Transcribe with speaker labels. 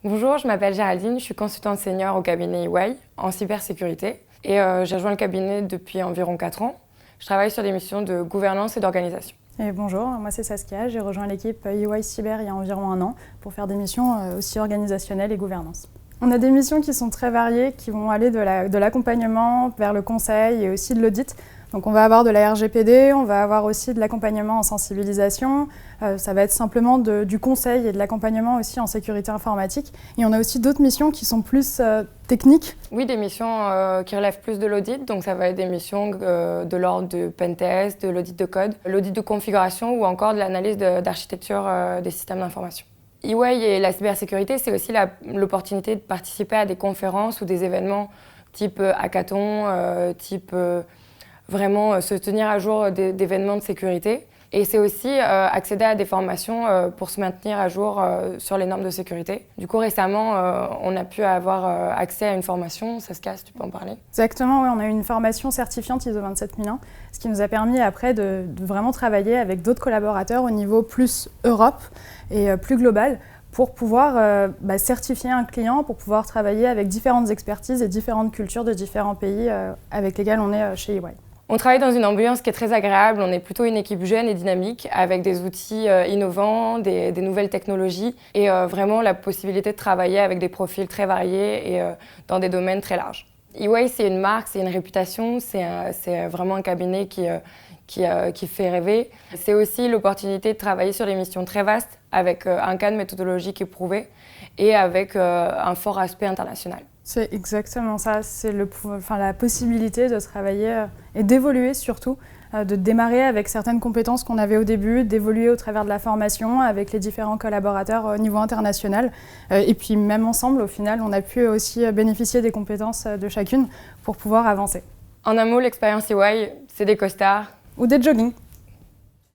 Speaker 1: Bonjour, je m'appelle Géraldine, je suis consultante senior au cabinet EY en cybersécurité et j'ai rejoint le cabinet depuis environ 4 ans. Je travaille sur des missions de gouvernance et d'organisation.
Speaker 2: Et bonjour, moi c'est Saskia, j'ai rejoint l'équipe EY Cyber il y a environ 1 an pour faire des missions aussi organisationnelles et gouvernance. On a des missions qui sont très variées, qui vont aller de l'accompagnement vers le conseil et aussi de l'audit. Donc on va avoir de la RGPD, on va avoir aussi de l'accompagnement en sensibilisation, ça va être simplement du conseil et de l'accompagnement aussi en sécurité informatique. Et on a aussi d'autres missions qui sont plus techniques.
Speaker 1: Oui, des missions qui relèvent plus de l'audit, donc ça va être des missions de l'ordre de pentest, de l'audit de code, l'audit de configuration ou encore de l'analyse d'architecture des systèmes d'information. EY et la cybersécurité, c'est aussi l'opportunité de participer à des conférences ou des événements type hackathon, type vraiment se tenir à jour d'événements de sécurité. Et c'est aussi accéder à des formations pour se maintenir à jour sur les normes de sécurité. Du coup, récemment, on a pu avoir accès à une formation. Saskia, tu peux en parler?
Speaker 2: Exactement, oui, on a eu une formation certifiante ISO 27001, ce qui nous a permis après de vraiment travailler avec d'autres collaborateurs au niveau plus Europe et plus global pour pouvoir certifier un client, pour pouvoir travailler avec différentes expertises et différentes cultures de différents pays avec lesquels on est chez EY.
Speaker 1: On travaille dans une ambiance qui est très agréable, on est plutôt une équipe jeune et dynamique avec des outils innovants, des nouvelles technologies et vraiment la possibilité de travailler avec des profils très variés et dans des domaines très larges. EY, c'est une marque, c'est une réputation, c'est vraiment un cabinet qui fait rêver. C'est aussi l'opportunité de travailler sur des missions très vastes avec un cadre méthodologique éprouvé et avec un fort aspect international.
Speaker 2: C'est exactement ça, c'est la possibilité de travailler et d'évoluer surtout, de démarrer avec certaines compétences qu'on avait au début, d'évoluer au travers de la formation avec les différents collaborateurs au niveau international. Et puis même ensemble, au final, on a pu aussi bénéficier des compétences de chacune pour pouvoir avancer.
Speaker 1: En un mot, l'expérience EY, c'est des costards.
Speaker 2: Ou des jogging.